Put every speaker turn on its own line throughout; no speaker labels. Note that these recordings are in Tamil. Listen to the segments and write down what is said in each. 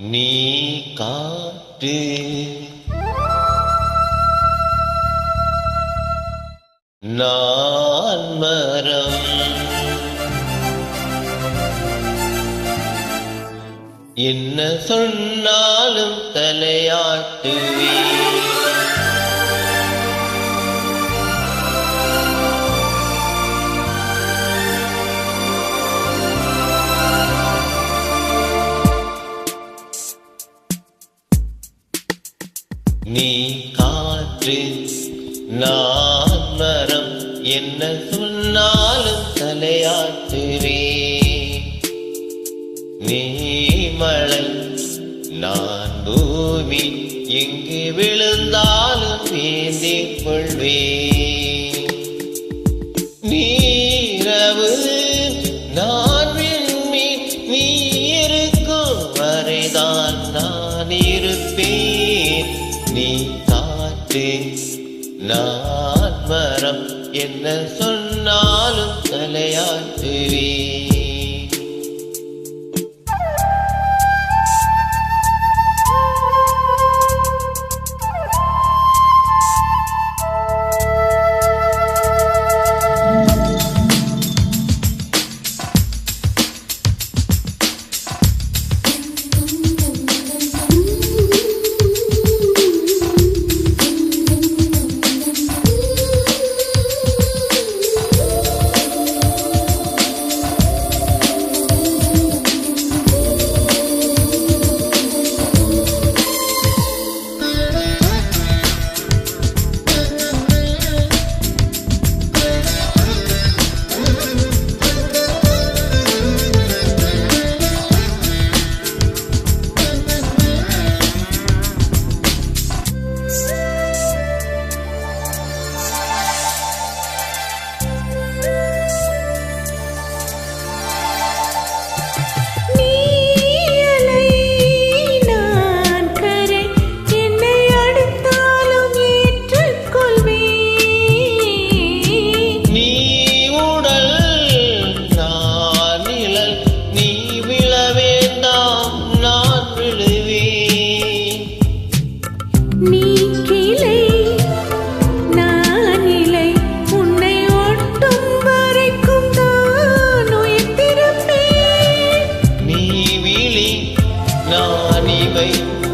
நீ காற்று நான் மரம் என்ன சொன்னாலும் தலையாட்டுவே நீ காற்று நான் மரம் என்ன சொன்னாலும் தலையாட்டுவே நீ மழை நான் பூமி எங்கு விழுந்தாலும் வேண்டிக் கொள்வே நீரவு நான் விண்மீன் நீ இருக்கும் வரைதான் நான் இருப்பேன் நீ காற்று நான் மரம் என்ன சொன்னாலும் தலையாட்டுவே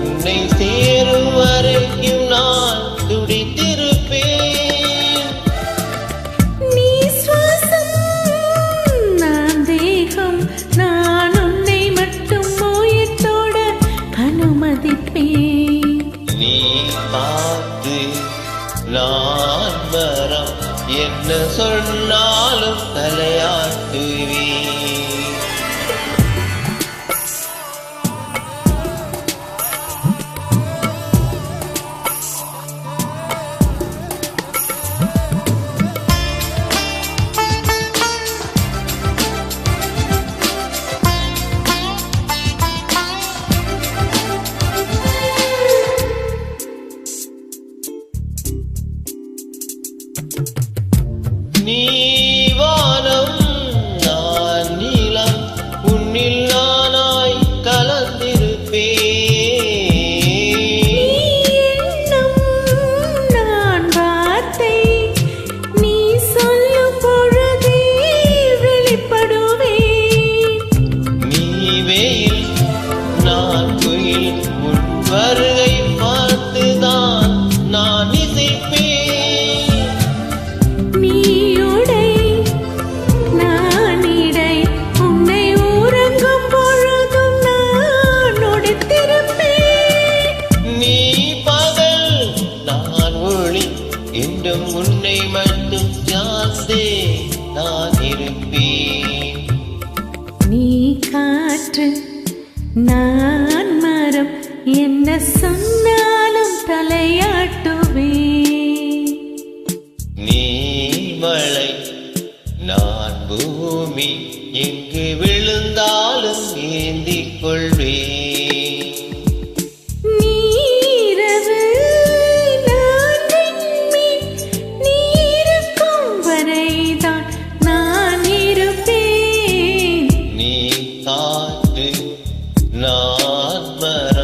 உன்னை சேரும் வரைக்கும் நான் துடித்திருப்பேன்
நீ சுவாசம் நான் தேகம் நான் உன்னை மட்டும் மோயத்தோட அனுமதிப்பேன்
நீ காற்று நான் மரம் என்ன சொன்னாலும் தலையாட்டுவே நீ வானம் நான் நீலம் உன்னில் நானாய் கலந்திருப்பேன்
நான் வார்த்தை நீ சொல்லும் பொழுதே வெளிப்படுவேன்
நீ வெயில் நான் குயில் உன் வருகை பார்த்துதான் நான் இசைப்பேன் என்றும் உன்னை மட்டும் சார்ந்தே நான் இருப்பேன்
நீ காற்று நான் மரம் என்ன சொன்னாலும் தலையாட்டுவேன்
நீ மழை நான் பூமி எங்கு விழுந்தாலும் ஏந்திக் கொள்வேன்
நான்
நான் மரம்